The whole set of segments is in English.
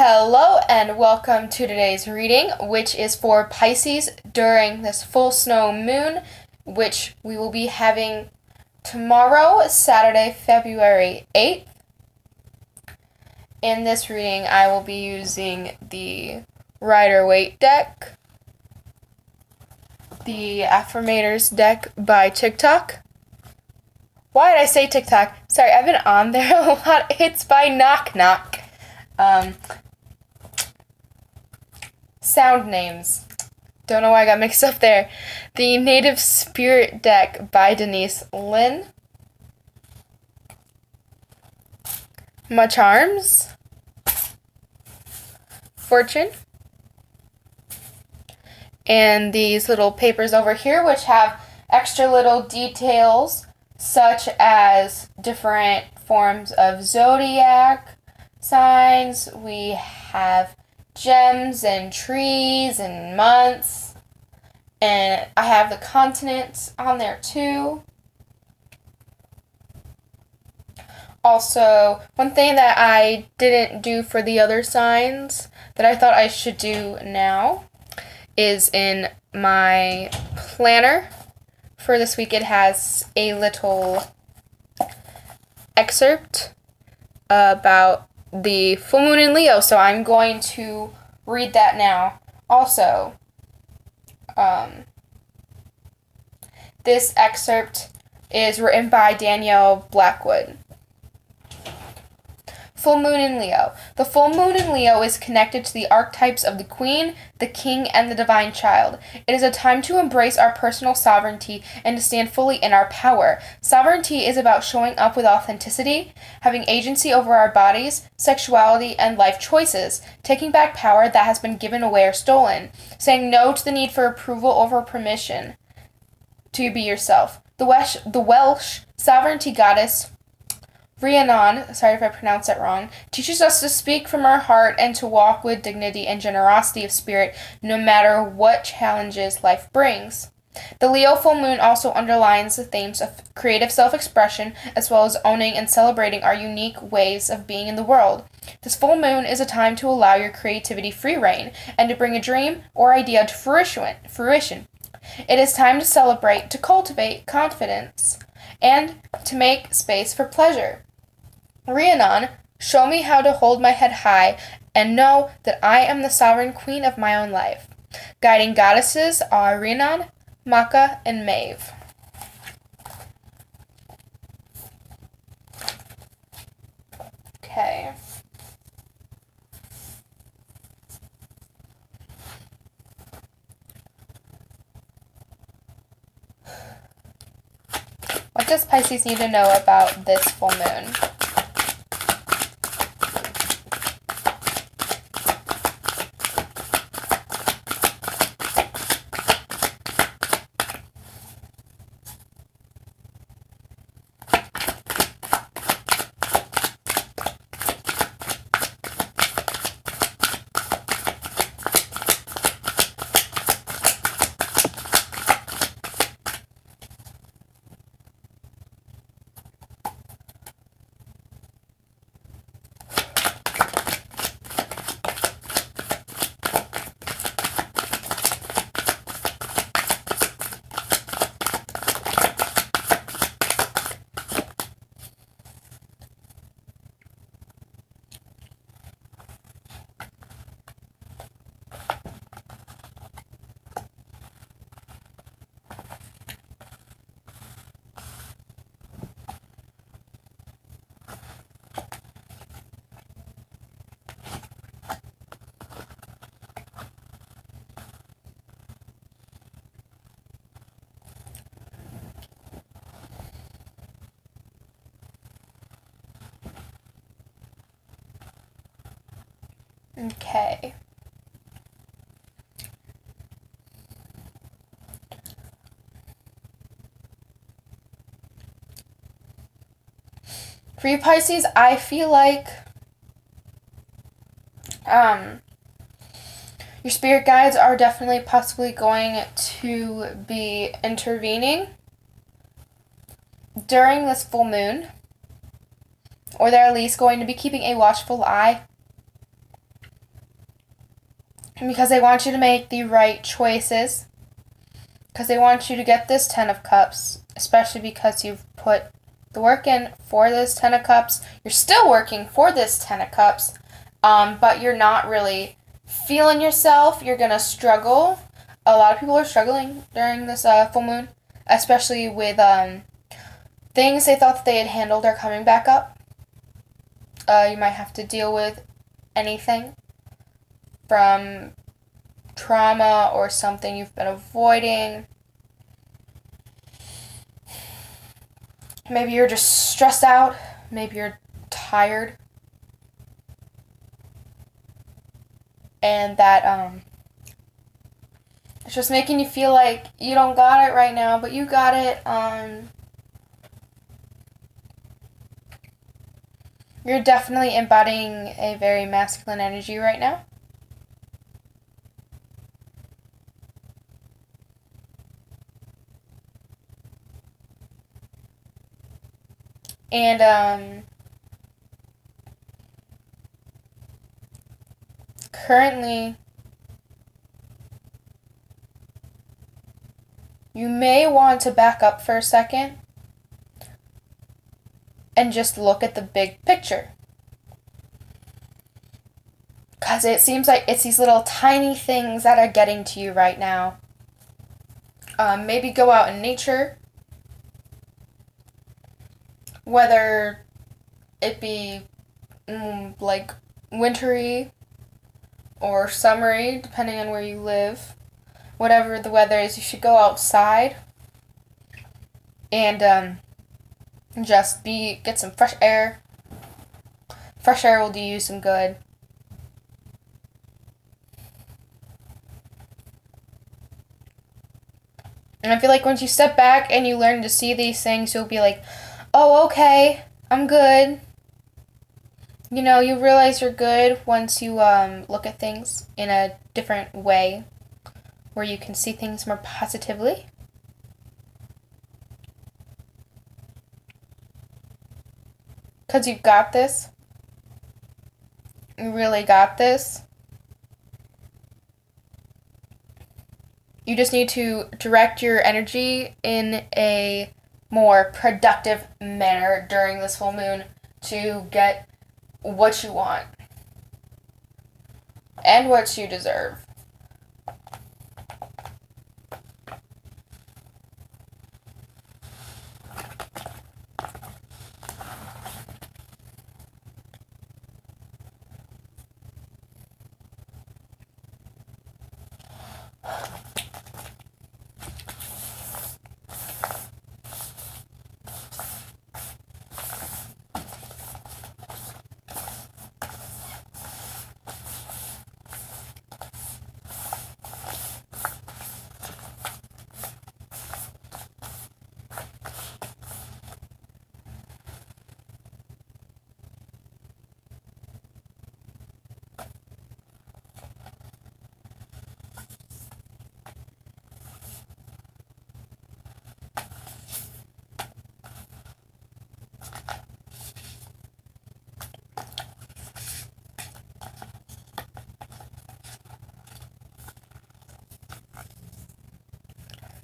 Hello and welcome to today's reading, which is for Pisces during this full snow moon, which we will be having tomorrow, Saturday, February 8th. In this reading, I will be using the Rider-Waite deck, the Affirmators deck by TikTok. Why did I say TikTok? Sorry, I've been on there a lot. It's by Knock Knock. Sound names. Don't know why I got mixed up there. The Native Spirit deck by Denise Lynn. My Charms. Fortune. And these little papers over here, which have extra little details, such as different forms of zodiac signs. We have gems and trees and months, and I have the continents on there too. Also, one thing that I didn't do for the other signs that I thought I should do now is in my planner for this week. It has a little excerpt about the full moon in Leo, so I'm going to read that now. Also, this excerpt is written by Danielle Blackwood. Full moon in Leo. The full moon in Leo is connected to the archetypes of the queen, the king, and the divine child. It is a time to embrace our personal sovereignty and to stand fully in our power. Sovereignty is about showing up with authenticity, having agency over our bodies, sexuality, and life choices, taking back power that has been given away or stolen, saying no to the need for approval over permission to be yourself. The Welsh sovereignty goddess Rhiannon, sorry if I pronounced that wrong, teaches us to speak from our heart and to walk with dignity and generosity of spirit no matter what challenges life brings. The Leo full moon also underlines the themes of creative self-expression as well as owning and celebrating our unique ways of being in the world. This full moon is a time to allow your creativity free rein and to bring a dream or idea to fruition. It is time to celebrate, to cultivate confidence, and to make space for pleasure. Rhiannon, show me how to hold my head high and know that I am the sovereign queen of my own life. Guiding goddesses are Rhiannon, Maka, and Maeve. Okay. What does Pisces need to know about this full moon? Okay. For you Pisces, I feel like your spirit guides are definitely possibly going to be intervening during this full moon, or they're at least going to be keeping a watchful eye because they want you to make the right choices, because they want you to get this Ten of Cups, especially because you've put the work in for this Ten of Cups. You're still working for this Ten of Cups, but you're not really feeling yourself. You're going to struggle. A lot of people are struggling during this full moon, especially with things they thought that they had handled are coming back up. You might have to deal with anything from trauma or something you've been avoiding. Maybe you're just stressed out. Maybe you're tired. And that it's just making you feel like you don't got it right now, but you got it. You're definitely embodying a very masculine energy right now. And currently, you may want to back up for a second and just look at the big picture. Because it seems like it's these little tiny things that are getting to you right now. Maybe go out in nature. Whether it be like wintry or summery, depending on where you live. Whatever the weather is, you should go outside and just get some fresh air. Fresh air will do you some good. And I feel like once you step back and you learn to see these things, you'll be like, oh, okay, I'm good. You know, you realize you're good once you look at things in a different way, where you can see things more positively. Because you've got this. You really got this. You just need to direct your energy in a more productive manner during this full moon to get what you want and what you deserve.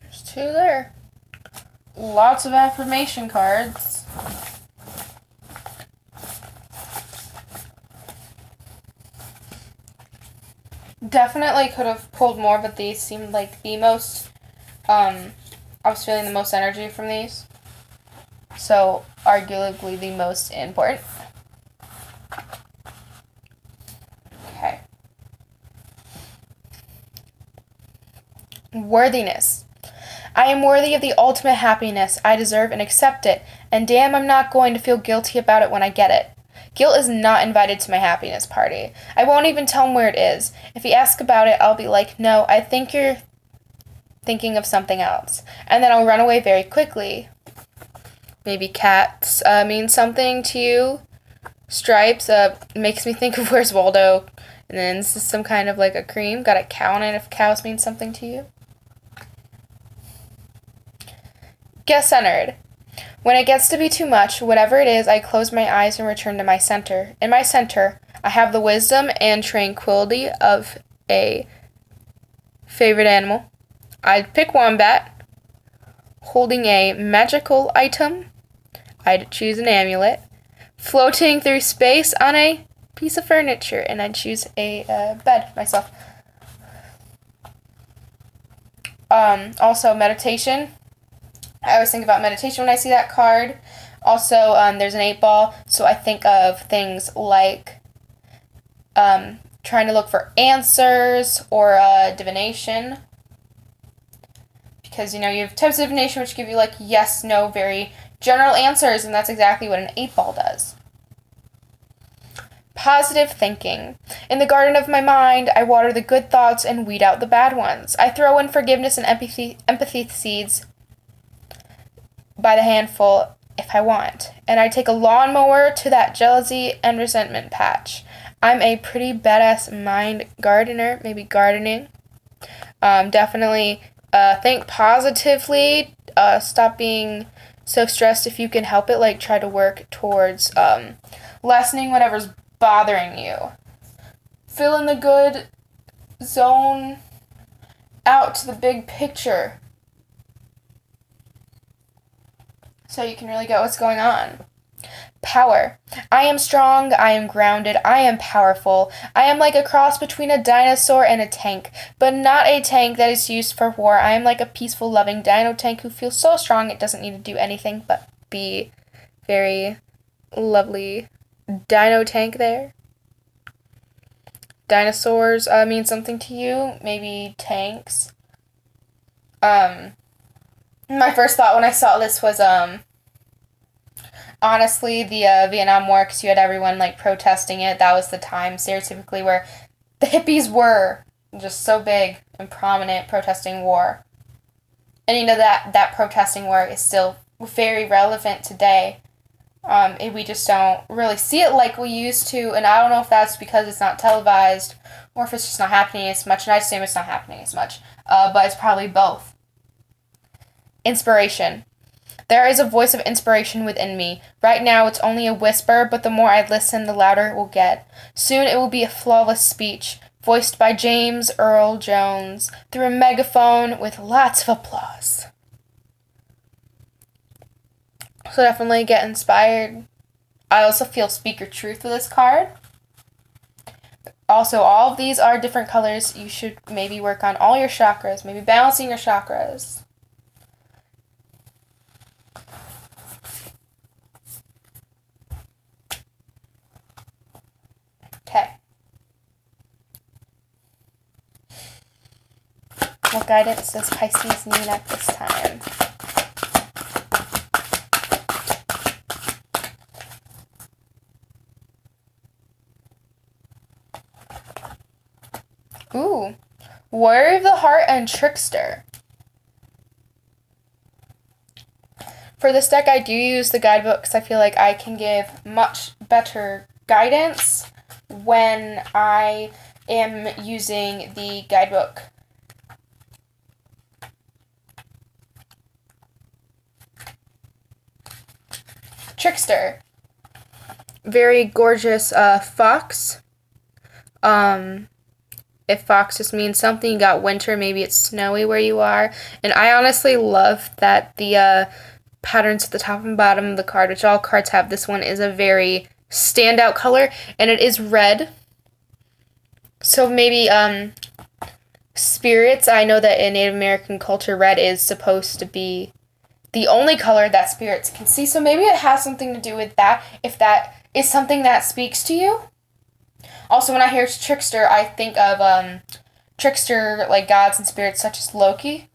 There's two there. Lots of affirmation cards. Definitely could have pulled more, but these seemed like the most, I was feeling the most energy from these. So, arguably the most important. Okay. Worthiness. I am worthy of the ultimate happiness. I deserve and accept it. And damn, I'm not going to feel guilty about it when I get it. Guilt is not invited to my happiness party. I won't even tell him where it is. If he asks about it, I'll be like, no, I think you're thinking of something else. And then I'll run away very quickly. Maybe cats mean something to you. Stripes makes me think of Where's Waldo. And then this is some kind of like a cream. Got a cow on it if cows mean something to you. Get centered. When it gets to be too much, whatever it is, I close my eyes and return to my center. In my center, I have the wisdom and tranquility of a favorite animal. I'd pick wombat. Holding a magical item. I'd choose an amulet. Floating through space on a piece of furniture, and I'd choose a bed myself. Also, meditation. I always think about meditation when I see that card. Also, there's an 8 ball, so I think of things like trying to look for answers or divination. Because, you have types of divination which give you, like, yes, no, very general answers, and that's exactly what an 8 ball does. Positive thinking. In the garden of my mind, I water the good thoughts and weed out the bad ones. I throw in forgiveness and empathy seeds by the handful if I want. And I take a lawnmower to that jealousy and resentment patch. I'm a pretty badass mind gardener, maybe gardening. Definitely think positively. Stop being so stressed if you can help it. Like, try to work towards lessening whatever's bothering you. Fill in the good, zone out to the big picture so you can really get what's going on. Power. I am strong, I am grounded, I am powerful. I am like a cross between a dinosaur and a tank, but not a tank that is used for war. I am like a peaceful, loving dino tank who feels so strong it doesn't need to do anything but be very lovely. Dino tank there. Dinosaurs mean something to you. Maybe tanks. My first thought when I saw this was honestly the Vietnam War, because you had everyone like protesting it. That was the time stereotypically where the hippies were just so big and prominent protesting war. And that protesting war is still very relevant today. We just don't really see it like we used to, and I don't know if that's because it's not televised or if it's just not happening as much, and I assume it's not happening as much, but it's probably both. Inspiration. There is a voice of inspiration within me. Right now it's only a whisper, but the more I listen, the louder it will get. Soon it will be a flawless speech, voiced by James Earl Jones, through a megaphone with lots of applause. So definitely get inspired. I also feel speaker truth with this card. Also, all of these are different colors. You should maybe work on all your chakras, maybe balancing your chakras. Okay. What guidance does Pisces need at this time? Ooh, Warrior of the Heart and Trickster. For this deck, I do use the guidebook because I feel like I can give much better guidance when I am using the guidebook. Trickster. Very gorgeous fox. If fox just means something, you got winter, maybe it's snowy where you are. And I honestly love that the patterns at the top and bottom of the card, which all cards have, this one is a very standout color, and it is red. So maybe spirits, I know that in Native American culture, red is supposed to be the only color that spirits can see. So maybe it has something to do with that, if that is something that speaks to you. Also, when I hear trickster, I think of trickster, like gods and spirits such as Loki.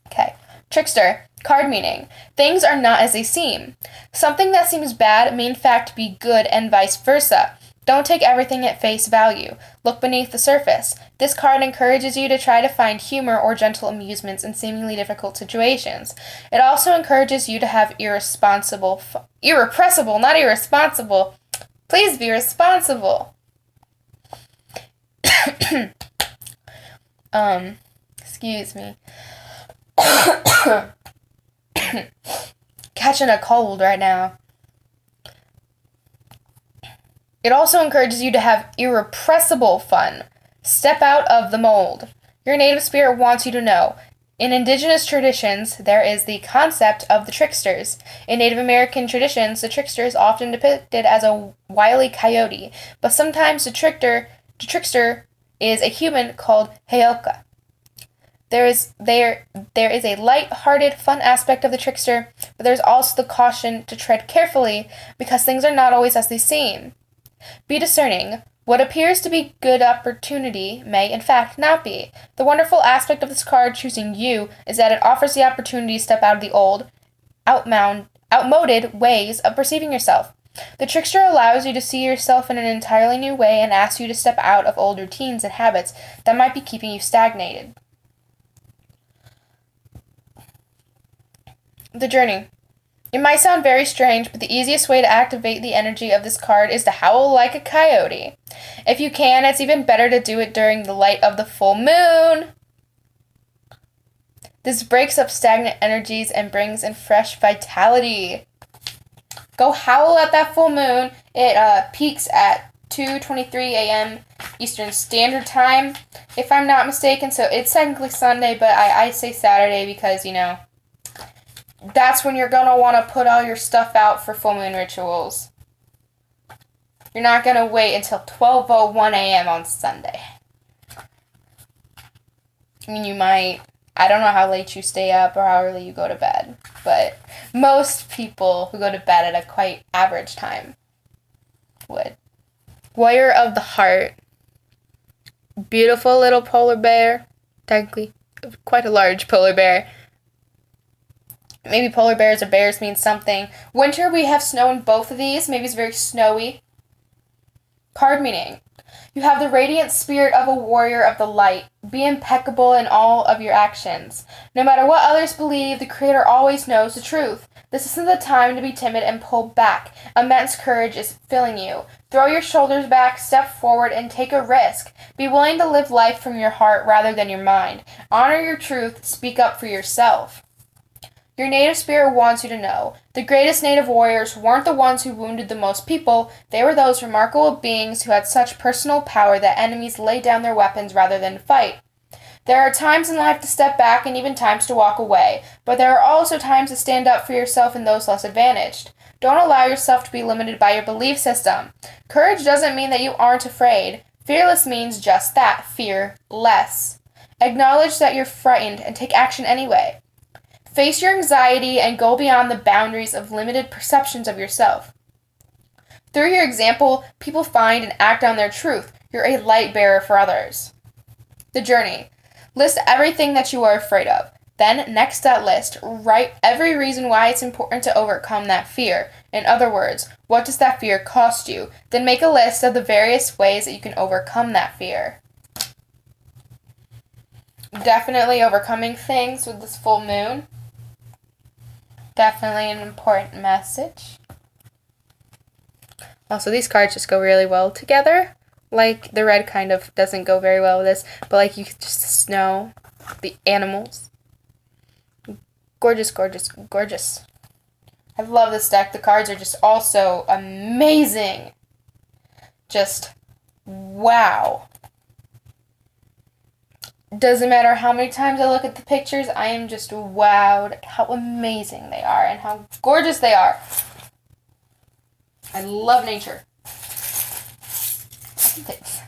Okay. Trickster. Card meaning. Things are not as they seem. Something that seems bad may in fact be good and vice versa. Don't take everything at face value. Look beneath the surface. This card encourages you to try to find humor or gentle amusements in seemingly difficult situations. It also encourages you to have irrepressible, not irresponsible. Please be responsible. Excuse me. Catching a cold right now. It also encourages you to have irrepressible fun. Step out of the mold. Your native spirit wants you to know. In indigenous traditions, there is the concept of the tricksters. In Native American traditions, the trickster is often depicted as a wily coyote, but sometimes the trickster is a human called Heyoka. There is a light-hearted, fun aspect of the trickster, but there's also the caution to tread carefully because things are not always as they seem. Be discerning. What appears to be good opportunity may, in fact, not be. The wonderful aspect of this card choosing you is that it offers the opportunity to step out of the old, outmoded ways of perceiving yourself. The trickster allows you to see yourself in an entirely new way and asks you to step out of old routines and habits that might be keeping you stagnated. The journey. It might sound very strange, but the easiest way to activate the energy of this card is to howl like a coyote. If you can, it's even better to do it during the light of the full moon. This breaks up stagnant energies and brings in fresh vitality. Go howl at that full moon. It peaks at 2:23 a.m. Eastern Standard Time, if I'm not mistaken. So it's technically Sunday, but I say Saturday because, that's when you're going to want to put all your stuff out for full moon rituals. You're not going to wait until 12:01 a.m. on Sunday. I mean, you might. I don't know how late you stay up or how early you go to bed, but most people who go to bed at a quite average time would. Warrior of the Heart. Beautiful little polar bear. Technically, quite a large polar bear. Maybe polar bears or bears mean something. Winter, we have snow in both of these. Maybe it's very snowy. Card meaning. You have the radiant spirit of a warrior of the light. Be impeccable in all of your actions. No matter what others believe, the Creator always knows the truth. This isn't the time to be timid and pull back. Immense courage is filling you. Throw your shoulders back, step forward, and take a risk. Be willing to live life from your heart rather than your mind. Honor your truth. Speak up for yourself. Your native spirit wants you to know. The greatest native warriors weren't the ones who wounded the most people. They were those remarkable beings who had such personal power that enemies laid down their weapons rather than fight. There are times in life to step back and even times to walk away, but there are also times to stand up for yourself and those less advantaged. Don't allow yourself to be limited by your belief system. Courage doesn't mean that you aren't afraid. Fearless means just that, fear less. Acknowledge that you're frightened and take action anyway. Face your anxiety and go beyond the boundaries of limited perceptions of yourself. Through your example, people find and act on their truth. You're a light bearer for others. The journey. List everything that you are afraid of. Then, next to that list, write every reason why it's important to overcome that fear. In other words, what does that fear cost you? Then make a list of the various ways that you can overcome that fear. Definitely overcoming things with this full moon. Definitely an important message. Also, these cards just go really well together. Like, the red kind of doesn't go very well with this, but you just the snow, the animals. Gorgeous, gorgeous, gorgeous. I love this deck. The cards are just also amazing. Just, wow. Doesn't matter how many times I look at the pictures, I am just wowed at how amazing they are and how gorgeous they are. I love nature. Thanks.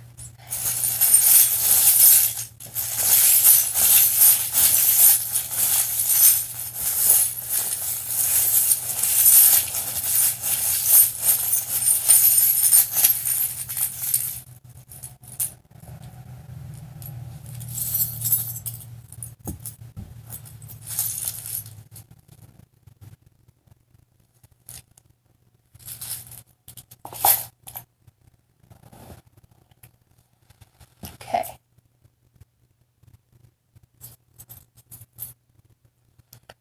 Okay.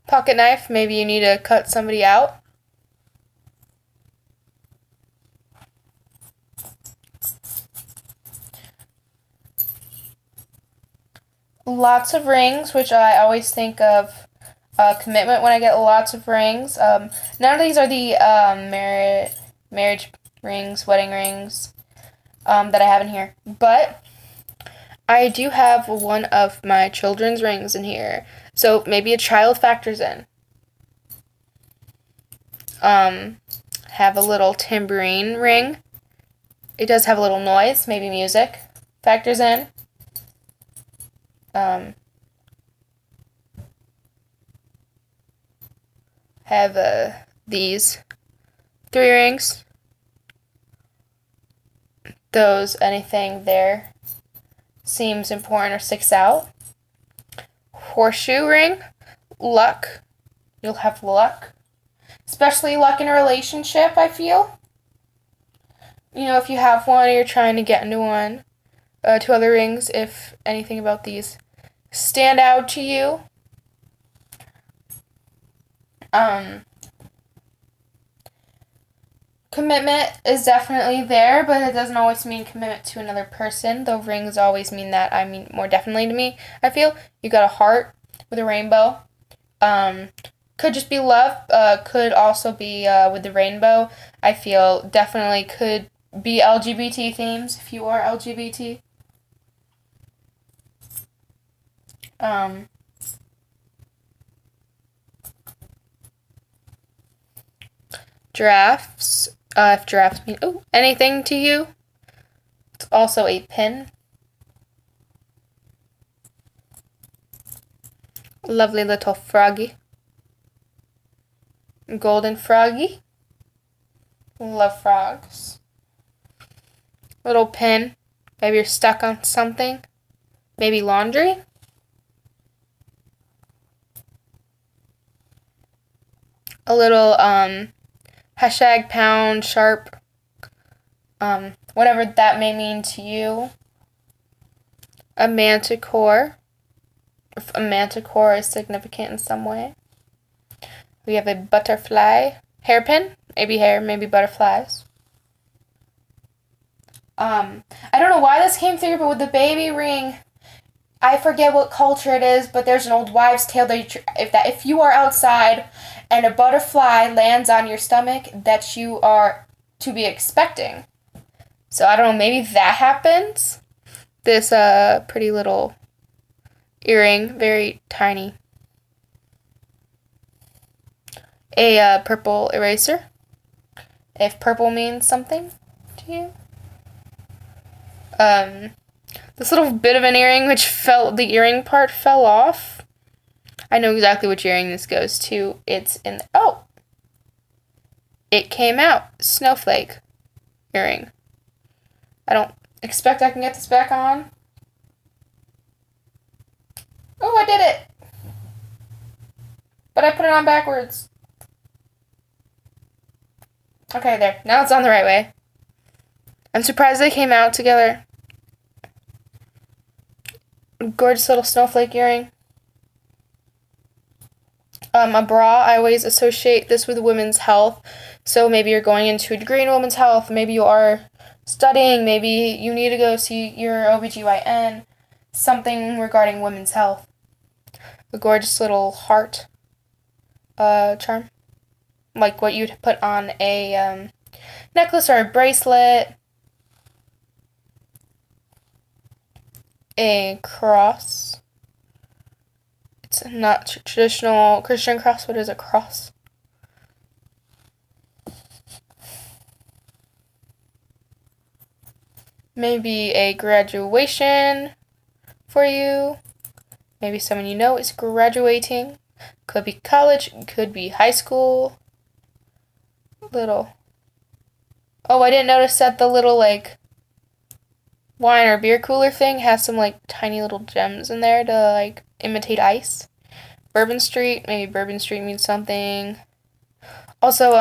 Pocket knife, maybe you need to cut somebody out. Lots of rings, which I always think of commitment when I get lots of rings. None of these are the marriage rings, wedding rings that I have in here. But I do have one of my children's rings in here, so maybe a child factors in. Have a little tambourine ring. It does have a little noise, maybe music factors in. Have these 3 rings. Anything there seems important or sticks out. Horseshoe ring, luck. You'll have luck. Especially luck in a relationship, I feel. If you have one or you're trying to get into one. 2 other rings, if anything about these stand out to you. Commitment is definitely there, but it doesn't always mean commitment to another person. The rings always mean that. I mean, more definitely to me, I feel. You got a heart with a rainbow. Could just be love. Could also be with the rainbow. I feel definitely could be LGBT themes if you are LGBT. Giraffes. If giraffes mean anything to you, it's also a pin. Lovely little froggy. Golden froggy. Love frogs. Little pin. Maybe you're stuck on something. Maybe laundry. A little hashtag pound sharp. Whatever that may mean to you. A manticore. If a manticore is significant in some way. We have a butterfly. Hairpin. Maybe hair, maybe butterflies. I don't know why this came through, but with the baby ring, I forget what culture it is, but there's an old wives' tale that if you are outside and a butterfly lands on your stomach, that you are to be expecting. So I don't know, maybe that happens. This pretty little earring, very tiny. A purple eraser, if purple means something to you. This little bit of an earring, the earring part fell off. I know exactly which earring this goes to. It's in, it came out. Snowflake earring. I don't expect I can get this back on. Oh, I did it! But I put it on backwards. Okay, there. Now it's on the right way. I'm surprised they came out together. Gorgeous little snowflake earring. A bra, I always associate this with women's health. So maybe you're going into a degree in women's health. Maybe you are studying. Maybe you need to go see your OBGYN. Something regarding women's health. A gorgeous little heart charm. Like what you'd put on a necklace or a bracelet. A cross. It's not traditional Christian cross. What is a cross? Maybe a graduation for you. Maybe someone you know is graduating. Could be college, could be high school. Little. Oh, I didn't notice that the little, wine or beer cooler thing has some, tiny little gems in there to, imitate ice. Bourbon Street. Maybe Bourbon Street means something. Also,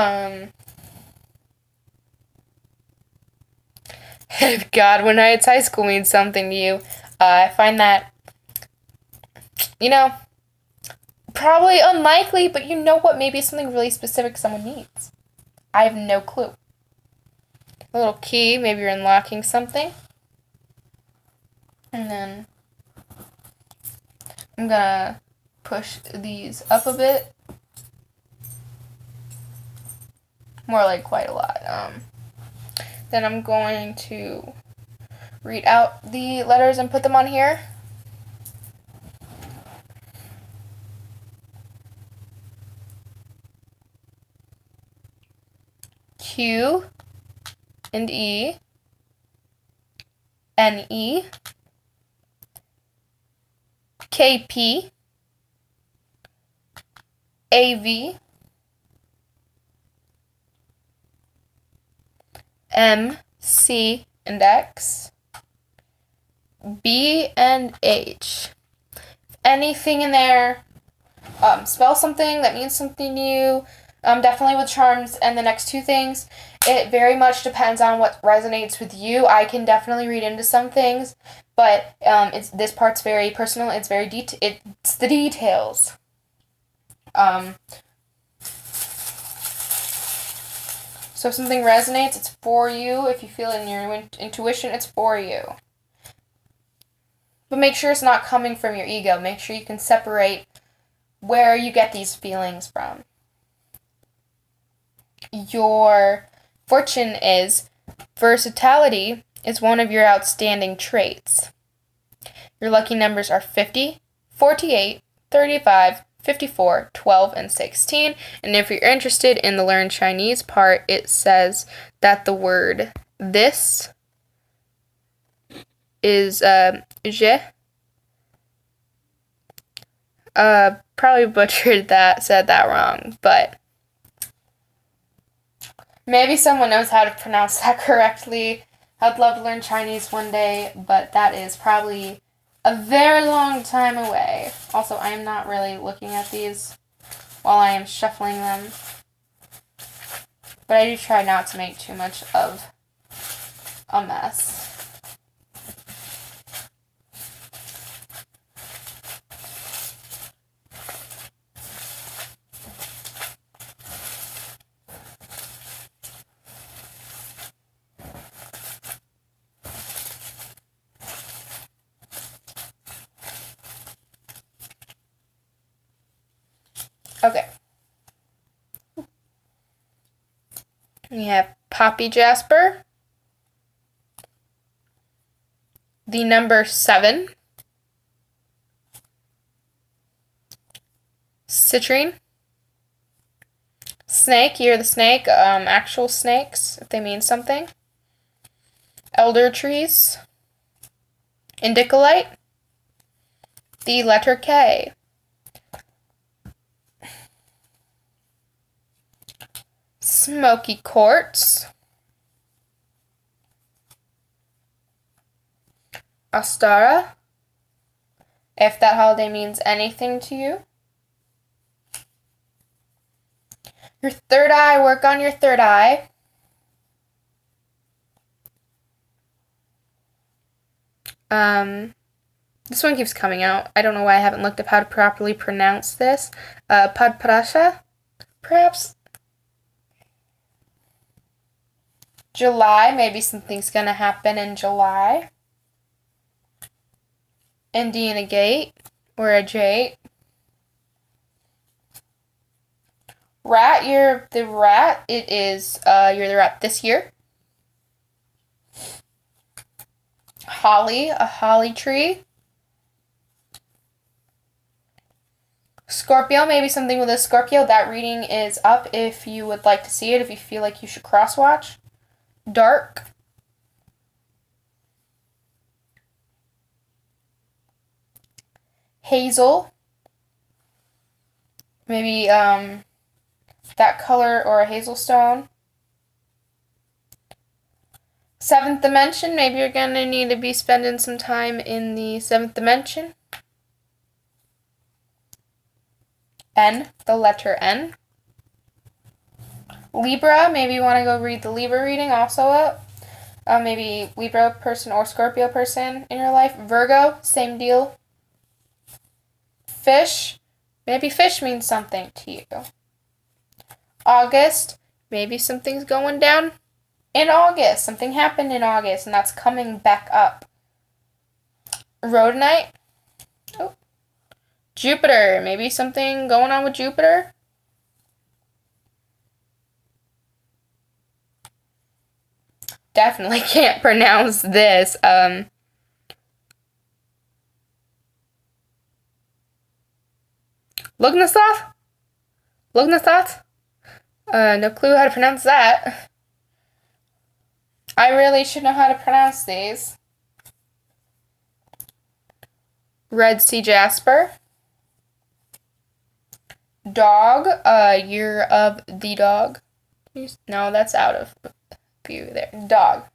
if Godwin Heights High School means something to you, I find that, probably unlikely, but you know what? Maybe it's something really specific someone needs. I have no clue. A little key, maybe you're unlocking something. And then I'm gonna push these up a bit. More like quite a lot. Then I'm going to read out the letters and put them on here. Q and E, N E, K P, A V, M, C, and X, B, and H. If anything in there spell something that means something to you, definitely with charms and the next two things, it very much depends on what resonates with you. I can definitely read into some things, but this part's very personal. It's very it's the details. So if something resonates, it's for you. If you feel it in your intuition, it's for you. But make sure it's not coming from your ego. Make sure you can separate where you get these feelings from. Your fortune is versatility is one of your outstanding traits. Your lucky numbers are 50, 48, 35, 54, 12, and 16. And if you're interested in the Learn Chinese part, it says that the word this is je. Probably butchered that, said that wrong, but maybe someone knows how to pronounce that correctly. I'd love to learn Chinese one day, but that is probably a very long time away. Also, I am not really looking at these while I am shuffling them, but I do try not to make too much of a mess. Okay. We have Poppy Jasper, the number 7, citrine, snake, you're the snake, actual snakes, if they mean something, elder trees, indicolite, the letter K, smoky quartz, Astara, if that holiday means anything to you. Your third eye, work on your third eye. This one keeps coming out. I don't know why I haven't looked up how to properly pronounce this. Padprasha, perhaps? July, maybe something's gonna happen in July. Indiana Gate, or a Jate. Rat, you're the rat. It is, you're the rat this year. Holly, a holly tree. Scorpio, maybe something with a Scorpio. That reading is up if you would like to see it, if you feel like you should cross-watch. Dark. Hazel. Maybe that color or a hazel stone. Seventh dimension. Maybe you're going to need to be spending some time in the seventh dimension. N, the letter N. Libra, maybe you want to go read the Libra reading also up. Maybe Libra person or Scorpio person in your life. Virgo, same deal. Fish, maybe fish means something to you. August, maybe something's going down in August. Something happened in August, and that's coming back up. Rhodonite. Oh. Jupiter, maybe something going on with Jupiter. definitely can't pronounce this. Lugnasath? Lugnasath? No clue how to pronounce that. I really should know how to pronounce these. Red Sea Jasper. Dog, Year of the Dog. No, that's out of view there. Dog.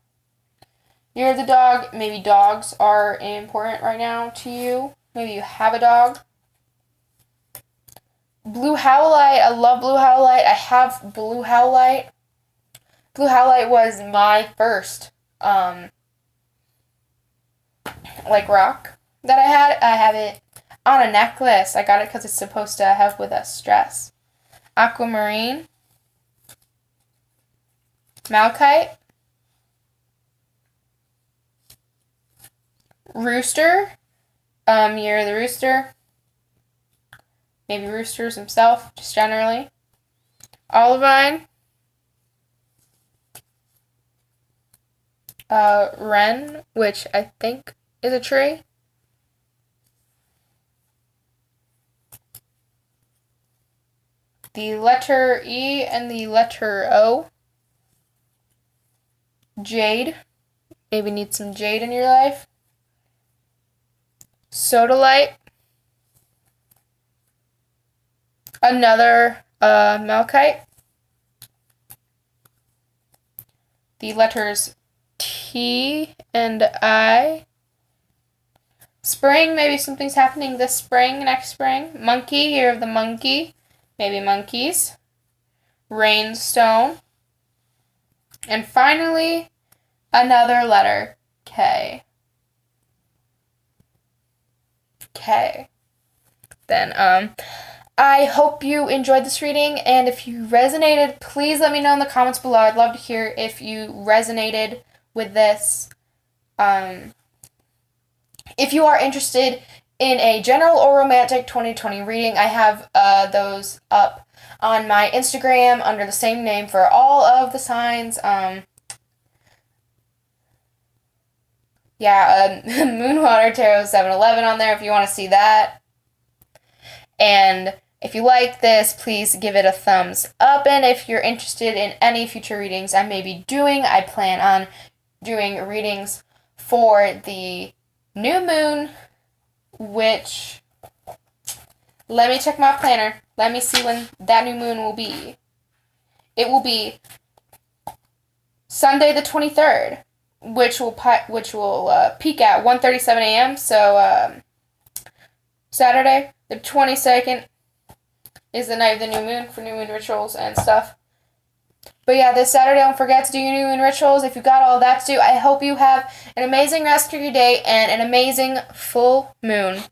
Year of the Dog. Maybe dogs are important right now to you. Maybe you have a dog. Blue Howlite. I love Blue Howlite. I have Blue Howlite. Blue Howlite was my first, rock that I had. I have it on a necklace. I got it because it's supposed to help with stress. Aquamarine. Malachite. Rooster. Year of the Rooster. Maybe roosters himself, just generally. Olivine. Wren, which I think is a tree. The letter E and the letter O. Jade. Maybe need some jade in your life. Sodalite. Another malachite. The letters T and I. Spring, maybe something's happening this spring, next spring. Monkey, Year of the Monkey. Maybe monkeys. Rainstone. And finally, another letter, K. K. Then, I hope you enjoyed this reading, and if you resonated, please let me know in the comments below. I'd love to hear if you resonated with this. If you are interested in a general or romantic 2020 reading, I have those up on my Instagram under the same name for all of the signs. Moonwater Tarot 711 on there if you want to see that. And if you like this, please give it a thumbs up. And if you're interested in any future readings I may be doing, I plan on doing readings for the new moon, which, let me check my planner. Let me see when that new moon will be. It will be Sunday the 23rd, which will peak at 1:37 a.m. So Saturday the 22nd is the night of the new moon for new moon rituals and stuff. But yeah, this Saturday, don't forget to do your new moon rituals. If you got all that to do, I hope you have an amazing rest of your day and an amazing full moon.